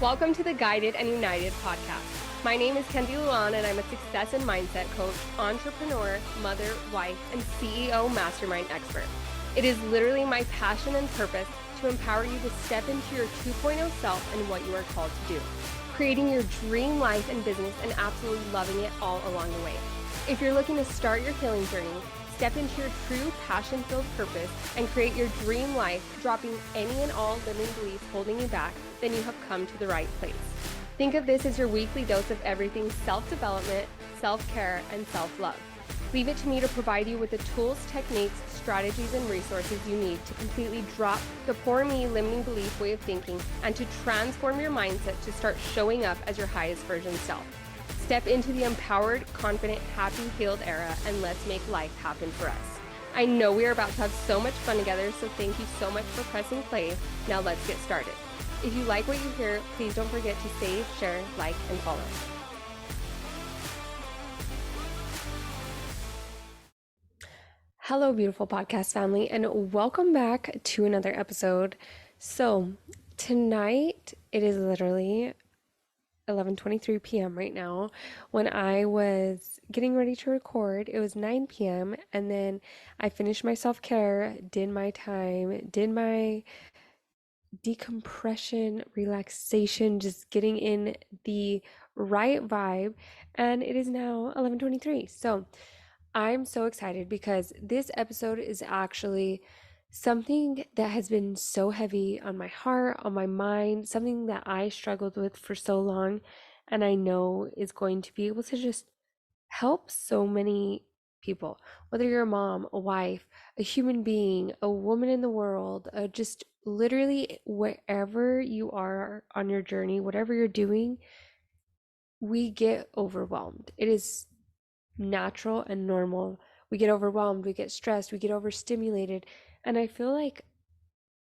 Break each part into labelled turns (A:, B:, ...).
A: Welcome to the Guided and United podcast. My name is Kendi Luan, and I'm a success and mindset coach, entrepreneur, mother, wife, and CEO mastermind expert. It is literally my passion and purpose to empower you to step into your 2.0 self and what you are called to do, creating your dream life and business and absolutely loving it all along the way. If you're looking to start your healing journey, step into your true passion-filled purpose, and create your dream life, dropping any and all limiting beliefs holding you back, then you have come to the right place. Think of this as your weekly dose of everything self-development, self-care, and self-love. Leave it to me to provide you with the tools, techniques, strategies, and resources you need to completely drop the poor me limiting belief way of thinking and to transform your mindset to start showing up as your highest version self. Step into the empowered, confident, happy, healed era, and let's make life happen for us. I know we are about to have so much fun together, so thank you so much for pressing play. Now let's get started. If you like what you hear, please don't forget to save, share, like, and follow. Hello, beautiful podcast family, and welcome back to another episode. So tonight, it is literally 11:23 p.m. right now. When I was getting ready to record, it was 9 p.m. and then I finished my self-care, did my time, did my decompression, relaxation, just getting in the right vibe, and it is now 11:23. So I'm so excited because this episode is actually something that has been so heavy on my heart, on my mind, something that I struggled with for so long, and I know is going to be able to just help so many people, whether you're a mom, a wife, a human being, a woman in the world, just literally wherever you are on your journey, whatever you're doing, we get overwhelmed. It is natural and normal. We get overwhelmed, we get stressed, we get overstimulated. And I feel like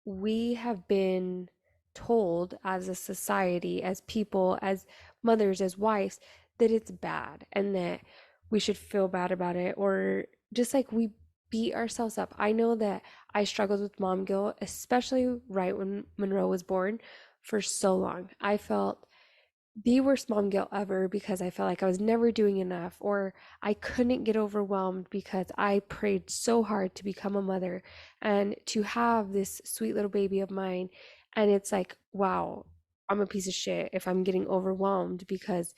A: we have been told as a society, as people, as mothers, as wives, that it's bad and that we should feel bad about it, or just like we beat ourselves up. I know that I struggled with mom guilt, especially right when Monroe was born, for so long. I felt the worst mom guilt ever because I felt like I was never doing enough, or I couldn't get overwhelmed because I prayed so hard to become a mother and to have this sweet little baby of mine. And it's like, wow, I'm a piece of shit if I'm getting overwhelmed because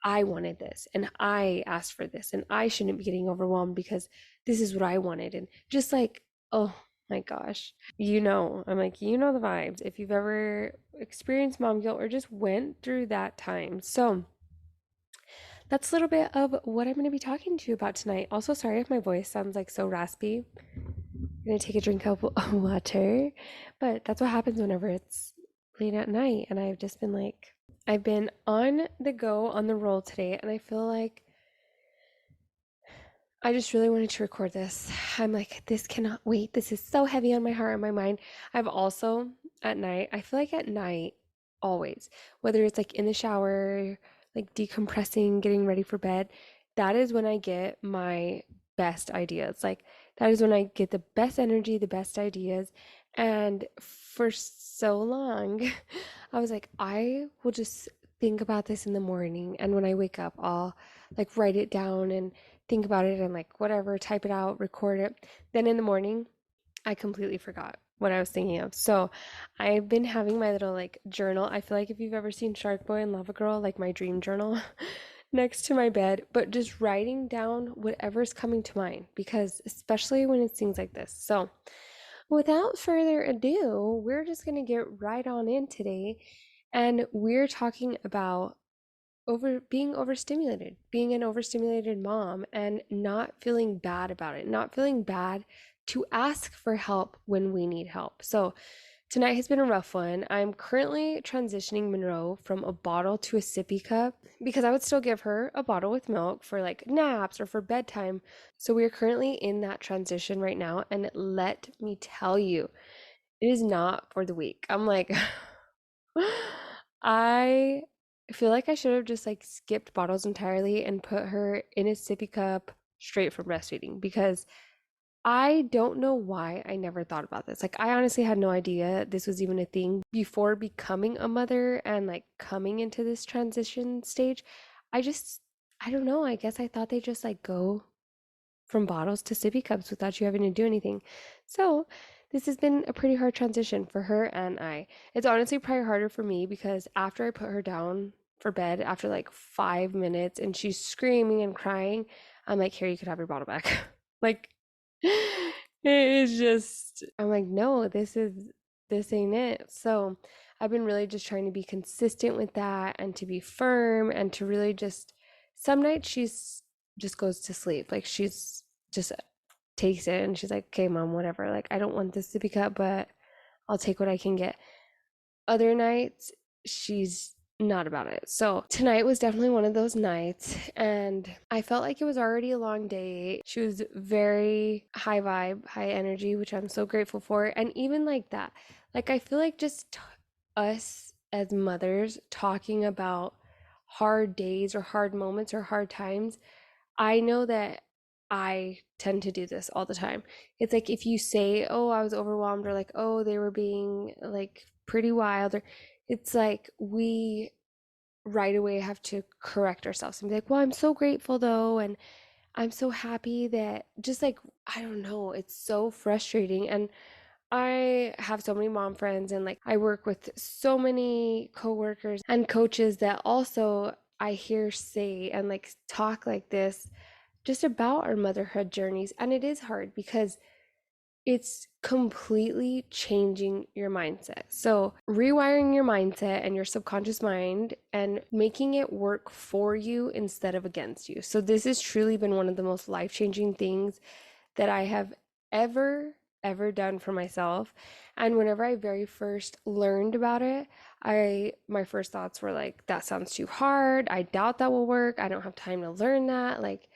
A: I wanted this and I asked for this, and I shouldn't be getting overwhelmed because this is what I wanted. And just like, oh my gosh, I'm like, the vibes if you've ever experienced mom guilt or just went through that time. So that's a little bit of what I'm going to be talking to you about tonight. Also, sorry if my voice sounds like so raspy. I'm going to take a drink of water, but that's what happens whenever it's late at night. And I've been on the go, on the roll today, and I feel like I just really wanted to record this. I'm like, this cannot wait. This is so heavy on my heart and my mind. I've also, at night, I feel like at night, always, whether it's like in the shower, like decompressing, getting ready for bed, that is when I get my best ideas. Like, that is when I get the best energy, the best ideas. And for so long, I was like, I will just think about this in the morning. And when I wake up, I'll like write it down and think about it and like whatever, type it out, record it. Then in the morning, I completely forgot what I was thinking of. So I've been having my little like journal. I feel like if you've ever seen Shark Boy and Lava Girl, like my dream journal next to my bed, but just writing down whatever's coming to mind, because especially when it's things like this. So without further ado, we're just going to get right on in today. And we're talking about being overstimulated, being an overstimulated mom, and not feeling bad about it, not feeling bad to ask for help when we need help. So tonight has been a rough one. I'm currently transitioning Monroe from a bottle to a sippy cup because I would still give her a bottle with milk for like naps or for bedtime. So we are currently in that transition right now, and let me tell you, it is not for the weak. I'm like I feel like I should have just like skipped bottles entirely and put her in a sippy cup straight from breastfeeding, because I don't know why I never thought about this. Like, I honestly had no idea this was even a thing before becoming a mother and like coming into this transition stage. I just, I don't know. I guess I thought they just like go from bottles to sippy cups without you having to do anything. So, this has been a pretty hard transition for her and I. It's honestly probably harder for me because after I put her down for bed after like 5 minutes and she's screaming and crying, I'm like, here, you could have your bottle back. Like, it is just, I'm like, no, this ain't it. So, I've been really just trying to be consistent with that and to be firm and to really just, some nights she's just goes to sleep. Like she's just takes it and she's like, okay, mom, whatever. Like, I don't want this to be cut, but I'll take what I can get. Other nights, she's not about it. So tonight was definitely one of those nights, and I felt like it was already a long day. She was very high vibe, high energy, which I'm so grateful for. And even like that, like, I feel like just us as mothers talking about hard days or hard moments or hard times, I know that I tend to do this all the time. It's like if you say, "Oh, I was overwhelmed," or like, "Oh, they were being like pretty wild," or it's like we right away have to correct ourselves and be like, "Well, I'm so grateful though, and I'm so happy that," just like, I don't know, it's so frustrating. And I have so many mom friends and like I work with so many coworkers and coaches that also I hear say and like talk like this just about our motherhood journeys. And it is hard because it's completely changing your mindset. So, rewiring your mindset and your subconscious mind and making it work for you instead of against you. So, this has truly been one of the most life changing things that I have ever done for myself. And whenever I very first learned about it, my first thoughts were like, that sounds too hard. I doubt that will work. I don't have time to learn that. Like,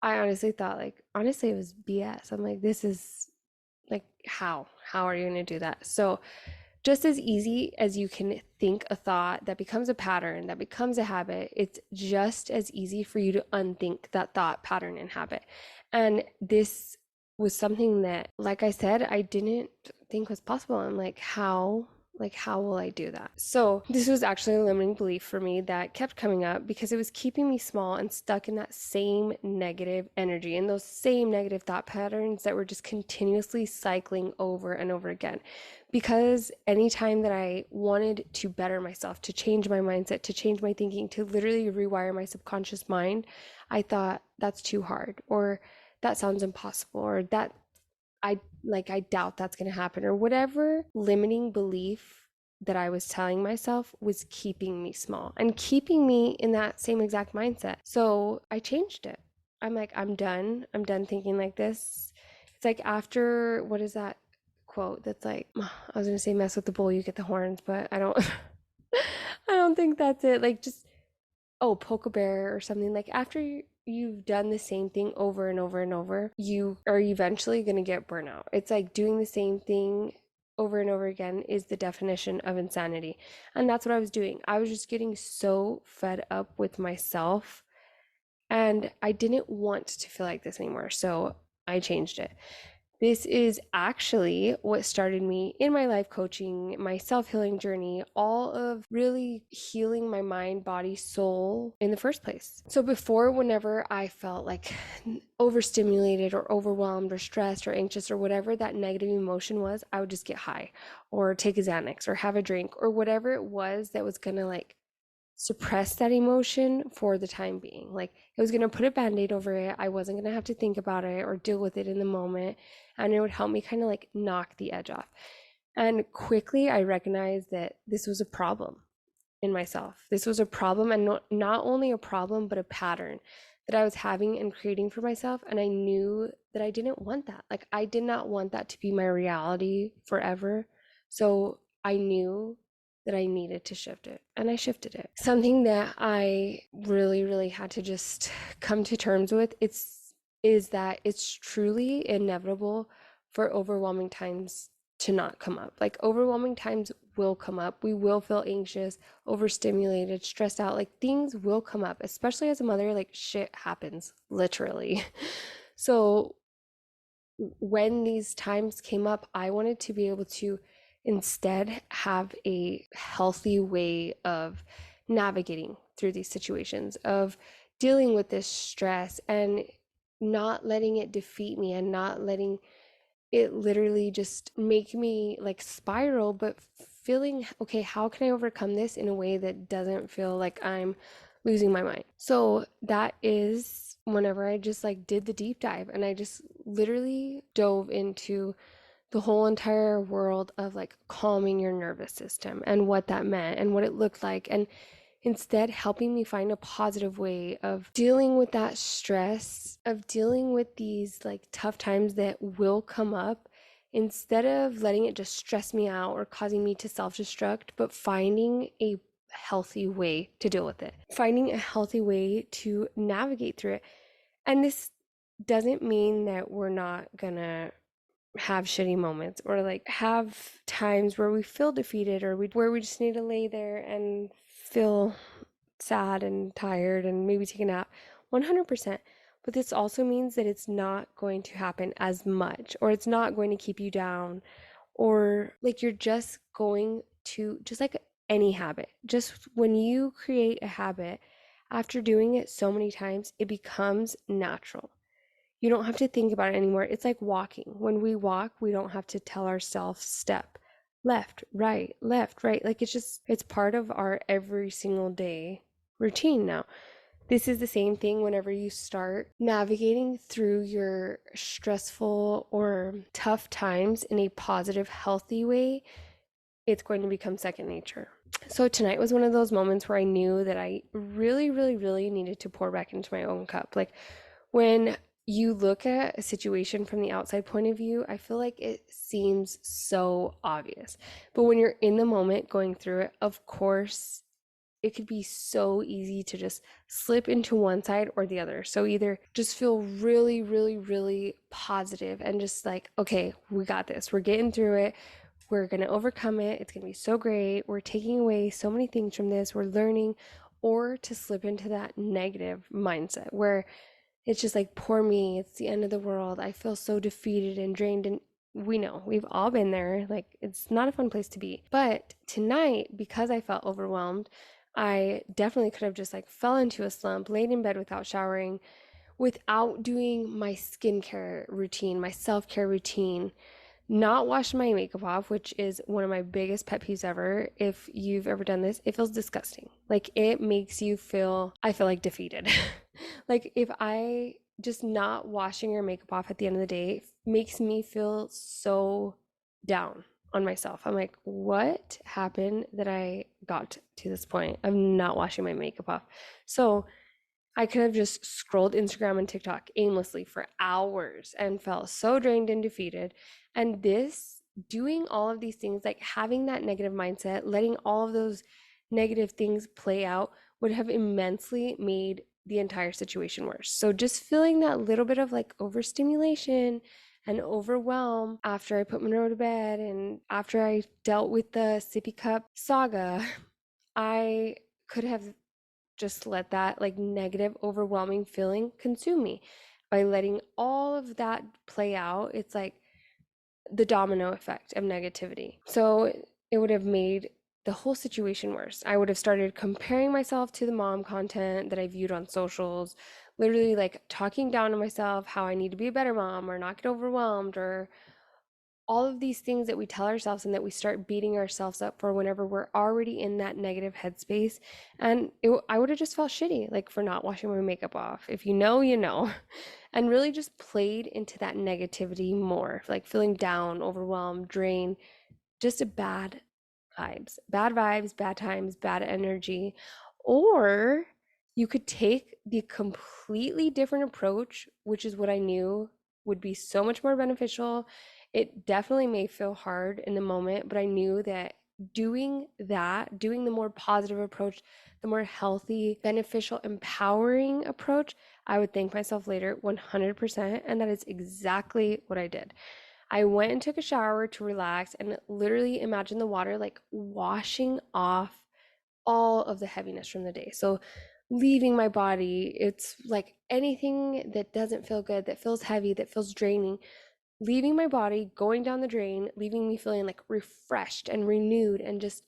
A: I honestly thought, like, honestly, it was BS. I'm like, this is like, how are you going to do that? So just as easy as you can think a thought that becomes a pattern, that becomes a habit, it's just as easy for you to unthink that thought, pattern, and habit. And this was something that, like I said, I didn't think was possible. I'm like, how will I do that? So this was actually a limiting belief for me that kept coming up because it was keeping me small and stuck in that same negative energy and those same negative thought patterns that were just continuously cycling over and over again. Because anytime that I wanted to better myself, to change my mindset, to change my thinking, to literally rewire my subconscious mind, I thought that's too hard, or that sounds impossible, or that I doubt that's going to happen, or whatever limiting belief that I was telling myself was keeping me small and keeping me in that same exact mindset. So I changed it. I'm like, I'm done. I'm done thinking like this. It's like after, what is that quote that's like, I was going to say mess with the bull, you get the horns, but I don't I don't think that's it. Like, just, oh, poke a bear or something. Like, after you've done the same thing over and over and over, you are eventually going to get burnout. It's like doing the same thing over and over again is the definition of insanity. And that's what I was doing. I was just getting so fed up with myself, and I didn't want to feel like this anymore. So I changed it. This is actually what started me in my life coaching, my self healing journey, all of really healing my mind, body, soul in the first place. So, before, whenever I felt like overstimulated or overwhelmed or stressed or anxious or whatever that negative emotion was, I would just get high or take a Xanax or have a drink or whatever it was that was gonna like suppress that emotion for the time being. Like, it was going to put a band-aid over it. I wasn't going to have to think about it or deal with it in the moment. And it would help me kind of like knock the edge off. And quickly I recognized that this was a problem in myself. This was a problem, and not only a problem, but a pattern that I was having and creating for myself. And I knew that I didn't want that. Like, I did not want that to be my reality forever. So I knew that I needed to shift it, and I shifted it. Something that I really had to just come to terms with, is that it's truly inevitable for overwhelming times to not come up. Like, overwhelming times will come up. We will feel anxious, overstimulated, stressed out. Like, things will come up, especially as a mother. Like, shit happens, literally. So when these times came up, I wanted to be able to instead have a healthy way of navigating through these situations, of dealing with this stress and not letting it defeat me and not letting it literally just make me like spiral, but feeling, okay, how can I overcome this in a way that doesn't feel like I'm losing my mind? So that is whenever I just like did the deep dive and I just literally dove into the whole entire world of like calming your nervous system and what that meant and what it looked like, and instead helping me find a positive way of dealing with that stress, of dealing with these like tough times that will come up, instead of letting it just stress me out or causing me to self-destruct, but finding a healthy way to deal with it, finding a healthy way to navigate through it. And this doesn't mean that we're not gonna have shitty moments or like have times where we feel defeated or where we just need to lay there and feel sad and tired and maybe take a nap. 100%. But this also means that it's not going to happen as much, or it's not going to keep you down, or like you're just going to, just like any habit, just when you create a habit, after doing it so many times, it becomes natural. You don't have to think about it anymore. It's like walking. When we walk, we don't have to tell ourselves step left, right, left, right. Like it's part of our every single day routine now. This is the same thing whenever you start navigating through your stressful or tough times in a positive, healthy way, it's going to become second nature. So tonight was one of those moments where I knew that I really, really, really needed to pour back into my own cup. Like when you look at a situation from the outside point of view, I feel like it seems so obvious. But when you're in the moment going through it, of course, it could be so easy to just slip into one side or the other. So either just feel really, really, really positive and just like, okay, we got this. We're getting through it. We're going to overcome it. It's going to be so great. We're taking away so many things from this. We're learning. Or to slip into that negative mindset where it's just like, poor me, it's the end of the world. I feel so defeated and drained. And we know, we've all been there. Like, it's not a fun place to be. But tonight, because I felt overwhelmed, I definitely could have just like fell into a slump, laid in bed without showering, without doing my skincare routine, my self-care routine, not wash my makeup off, which is one of my biggest pet peeves ever. If you've ever done this, it feels disgusting. Like it makes you feel, I feel like defeated. Like if I just not washing your makeup off at the end of the day makes me feel so down on myself. I'm like, what happened that I got to this point of not washing my makeup off? So I could have just scrolled Instagram and TikTok aimlessly for hours and felt so drained and defeated. And this, doing all of these things, like having that negative mindset, letting all of those negative things play out, would have immensely made the entire situation worse. So just feeling that little bit of like overstimulation and overwhelm after I put Monroe to bed and after I dealt with the sippy cup saga, I could have just let that like negative, overwhelming feeling consume me. By letting all of that play out, it's like the domino effect of negativity. So it would have made the whole situation worse. I would have started comparing myself to the mom content that I viewed on socials, literally like talking down to myself how I need to be a better mom or not get overwhelmed, or all of these things that we tell ourselves and that we start beating ourselves up for whenever we're already in that negative headspace. And I would have just felt shitty, like for not washing my makeup off. If you know, you know. And really just played into that negativity more, like feeling down, overwhelmed, drained, just a bad vibes, bad times, bad energy. Or you could take the completely different approach, which is what I knew would be so much more beneficial. It definitely may feel hard in the moment, but I knew that doing that, doing the more positive approach, the more healthy, beneficial, empowering approach, I would thank myself later 100%. And that is exactly what I did. I went and took a shower to relax and literally imagine the water like washing off all of the heaviness from the day. So leaving my body, it's like anything that doesn't feel good, that feels heavy, that feels draining, leaving my body, going down the drain, leaving me feeling like refreshed and renewed and just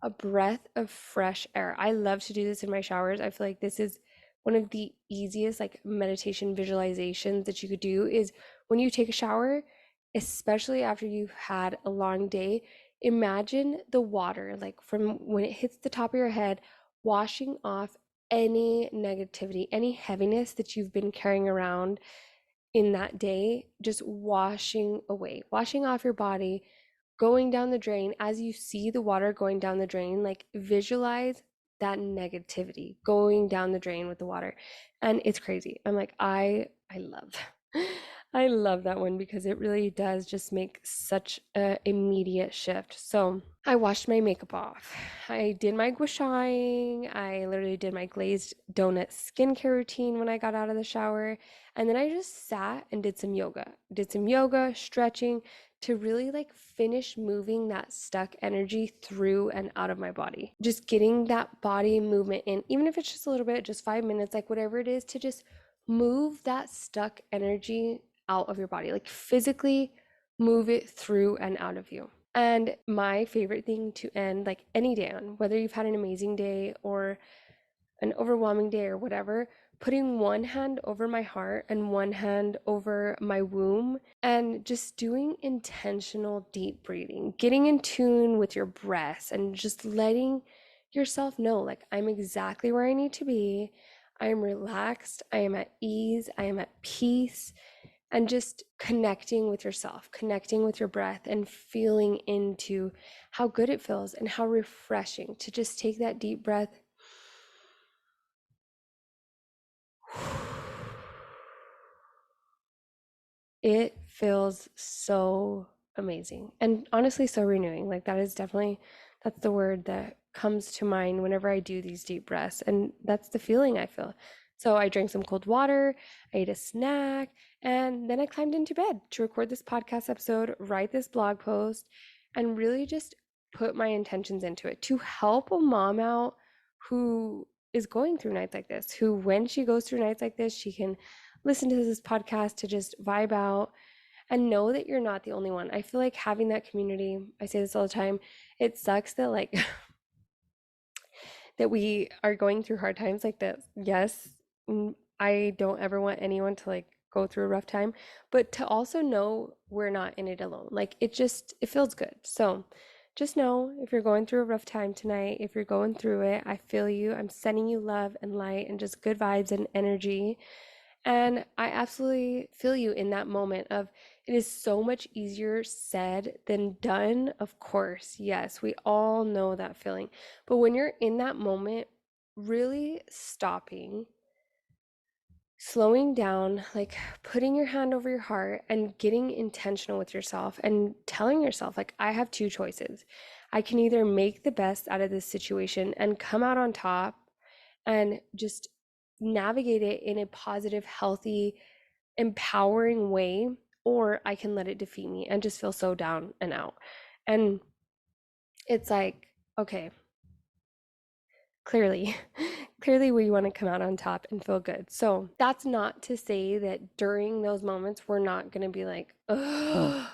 A: a breath of fresh air. I love to do this in my showers. I feel like this is one of the easiest like meditation visualizations that you could do is when you take a shower, especially after you've had a long day, imagine the water like from when it hits the top of your head, washing off any negativity, any heaviness that you've been carrying around in that day, just washing away, washing off your body, going down the drain. As you see the water going down the drain, like visualize that negativity going down the drain with the water. And it's crazy. I'm like, I love I love that one because it really does just make such a immediate shift. So I washed my makeup off. I did my gua shaing. I literally did my glazed donut skincare routine when I got out of the shower. And then I just sat and did some yoga. Did some yoga, stretching to really like finish moving that stuck energy through and out of my body. Just getting that body movement in, even if it's just a little bit, just 5 minutes, like whatever it is, to just move that stuck energy out of your body, like physically move it through and out of you. And my favorite thing to end like any day on, whether you've had an amazing day or an overwhelming day or whatever, putting one hand over my heart and one hand over my womb and just doing intentional deep breathing, getting in tune with your breaths and just letting yourself know like I'm exactly where I need to be. I am relaxed, I am at ease, I am at peace, and just connecting with yourself, connecting with your breath, and feeling into how good it feels and how refreshing to just take that deep breath. It feels so amazing and honestly so renewing. Like that is definitely that's the word that comes to mind whenever I do these deep breaths, and that's the feeling I feel. So I drank some cold water, I ate a snack, and then I climbed into bed to record this podcast episode, write this blog post, and really just put my intentions into it to help a mom out who is going through nights like this, who when she goes through nights like this, she can listen to this podcast to just vibe out and know that you're not the only one. I feel like having that community, I say this all the time, it sucks that like that we are going through hard times like this. Yes, I don't ever want anyone to like go through a rough time, but to also know we're not in it alone. Like it feels good. So just know if you're going through a rough time tonight, if you're going through it, I feel you. I'm sending you love and light and just good vibes and energy. And I absolutely feel you in that moment of it is so much easier said than done. Of course, yes, we all know that feeling. But when you're in that moment, really stopping, slowing down, like putting your hand over your heart and getting intentional with yourself and telling yourself, like, I have two choices. I can either make the best out of this situation and come out on top and just navigate it in a positive, healthy, empowering way, or I can let it defeat me and just feel so down and out. And it's like, okay, clearly, clearly we want to come out on top and feel good. So that's not to say that during those moments we're not going to be like, oh,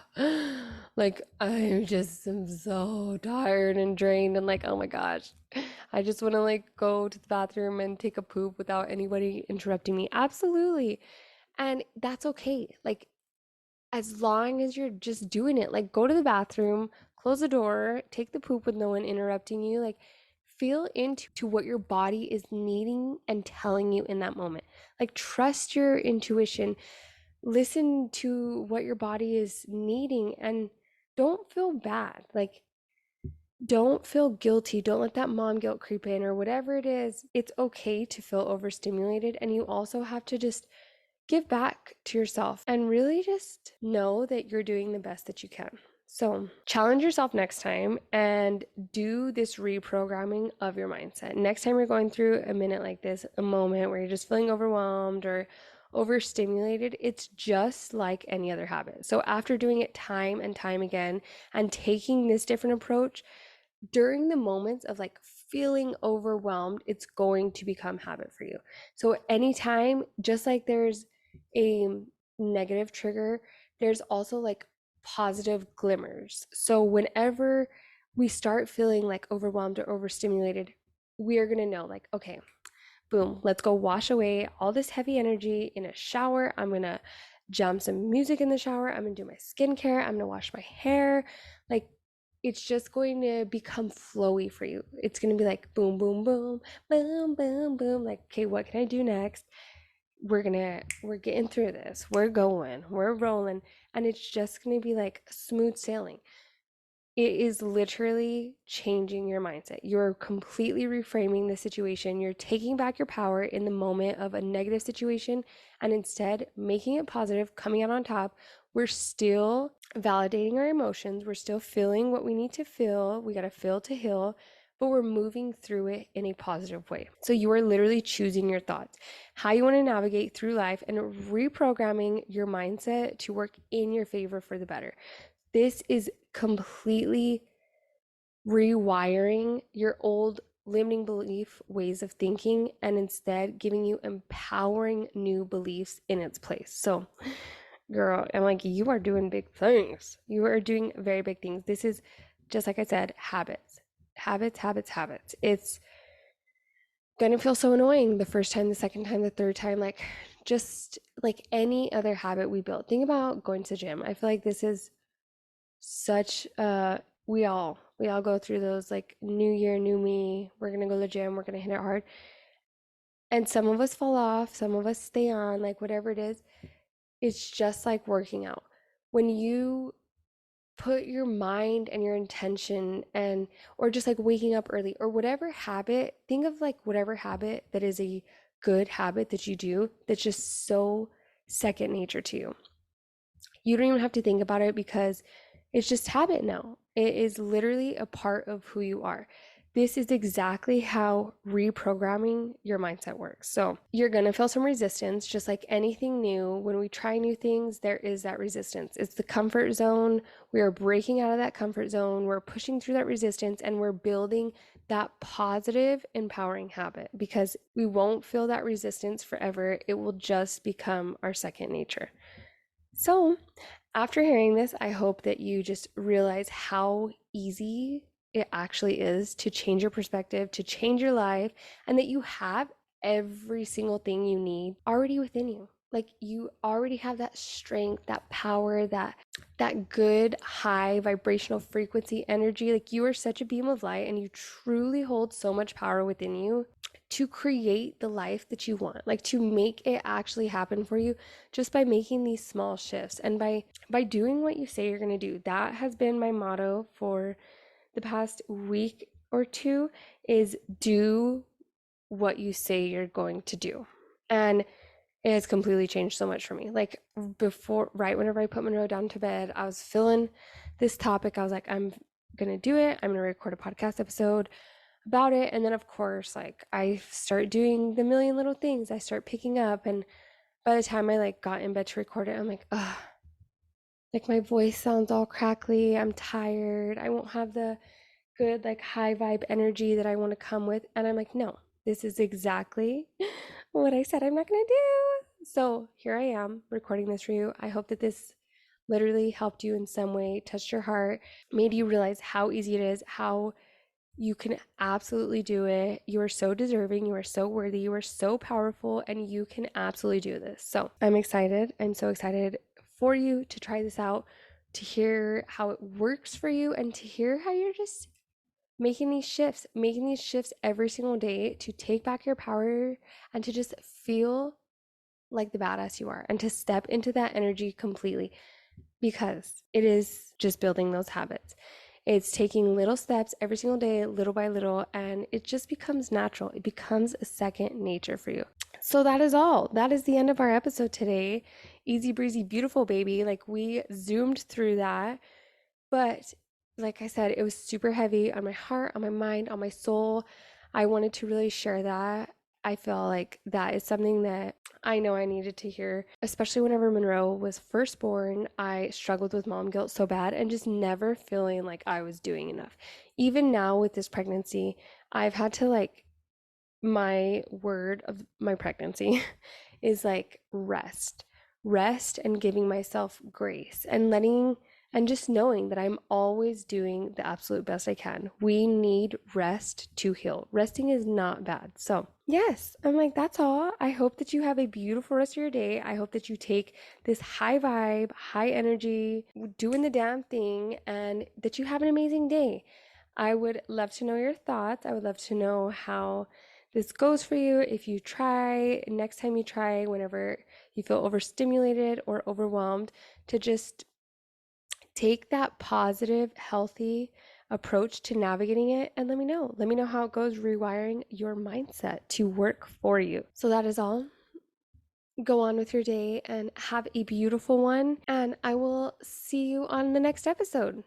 A: like I just am so tired and drained and like, oh my gosh, I just want to like go to the bathroom and take a poop without anybody interrupting me. Absolutely. And that's okay. Like as long as you're just doing it, like go to the bathroom, close the door, take the poop with no one interrupting you, like feel into what your body is needing and telling you in that moment. Like trust your intuition, listen to what your body is needing, and don't feel bad. Like don't feel guilty. Don't let that mom guilt creep in or whatever it is. It's okay to feel overstimulated, and you also have to just give back to yourself and really just know that you're doing the best that you can. So, challenge yourself next time and do this reprogramming of your mindset. Next time you're going through a minute like this, a moment where you're just feeling overwhelmed or overstimulated, it's just like any other habit. So, after doing it time and time again and taking this different approach, during the moments of like feeling overwhelmed, it's going to become habit for you. So anytime, just like there's a negative trigger there's also like positive glimmers. So whenever we start feeling like overwhelmed or overstimulated, we are going to know like, okay, boom, let's go wash away all this heavy energy in a shower. I'm going to jump some music in the shower. I'm going to do my skincare. I'm going to wash my hair. Like, it's just going to become flowy for you. It's going to be like boom, boom, boom, boom, boom, boom. Like, okay, what can I do next? We're getting through this. We're going, we're rolling. And it's just going to be like smooth sailing. It is literally changing your mindset. You're completely reframing the situation. You're taking back your power in the moment of a negative situation and instead making it positive, coming out on top. We're still validating our emotions. We're still feeling what we need to feel. We got to feel to heal, but we're moving through it in a positive way. So you are literally choosing your thoughts, how you want to navigate through life, and reprogramming your mindset to work in your favor for the better. This is completely rewiring your old limiting belief ways of thinking and instead giving you empowering new beliefs in its place. So, girl, I'm like, you are doing big things. You are doing very big things. This is just like I said, habits. Habits, habits, habits. It's gonna feel so annoying the first time, the second time, the third time, like just like any other habit we build. Think about going to the gym. I feel like this is such we all go through those like new year, new me. We're gonna go to the gym, we're gonna hit it hard. And some of us fall off, some of us stay on, like whatever it is. It's just like working out. When you put your mind and your intention and or just like waking up early or whatever habit, think of like whatever habit that is a good habit that you do that's just so second nature to you. You don't even have to think about it because it's just habit now. It is literally a part of who you are. This is exactly how reprogramming your mindset works. So, you're going to feel some resistance, just like anything new. When we try new things, there is that resistance. It's the comfort zone. We are breaking out of that comfort zone. We're pushing through that resistance and we're building that positive, empowering habit because we won't feel that resistance forever. It will just become our second nature. So, after hearing this, I hope that you just realize how easy it actually is to change your perspective, to change your life, and that you have every single thing you need already within you. Like you already have that strength, that power, that good high vibrational frequency energy. Like you are such a beam of light and you truly hold so much power within you to create the life that you want, like to make it actually happen for you just by making these small shifts and by doing what you say you're going to do. That has been my motto for the past week or two is do what you say you're going to do. And it has completely changed so much for me. Like before, right whenever I put Monroe down to bed, I was feeling this topic. I was like, I'm going to do it. I'm going to record a podcast episode about it. And then, of course, like I start doing the million little things I start picking up. And by the time I like got in bed to record it, I'm like, ugh, like my voice sounds all crackly. I'm tired. I won't have the good, like high vibe energy that I want to come with. And I'm like, no, this is exactly what I said I'm not going to do. So here I am recording this for you. I hope that this literally helped you in some way, touched your heart, made you realize how easy it is, how you can absolutely do it. You are so deserving. You are so worthy. You are so powerful, and you can absolutely do this. So I'm excited. I'm so excited for you to try this out, to hear how it works for you, and to hear how you're just making these shifts every single day to take back your power and to just feel like the badass you are and to step into that energy completely because it is just building those habits. It's taking little steps every single day, little by little, and it just becomes natural. It becomes a second nature for you. So that is all. That is the end of our episode today. Easy breezy, beautiful baby. Like we zoomed through that. But like I said, it was super heavy on my heart, on my mind, on my soul. I wanted to really share that. I feel like that is something that I know I needed to hear, especially whenever Monroe was first born. I struggled with mom guilt so bad and just never feeling like I was doing enough. Even now with this pregnancy, I've had to like, my word of my pregnancy is like rest. rest and giving myself grace and just knowing that I'm always doing the absolute best I can. We need rest to heal. Resting is not bad. So, yes, I'm like, that's all. I hope that you have a beautiful rest of your day. I hope that you take this high vibe, high energy, doing the damn thing, and that you have an amazing day. I would love to know your thoughts. I would love to know how this goes for you. If you try, next time you try, whenever you feel overstimulated or overwhelmed, to just take that positive, healthy approach to navigating it and let me know. Let me know how it goes rewiring your mindset to work for you. So that is all. Go on with your day and have a beautiful one. And I will see you on the next episode.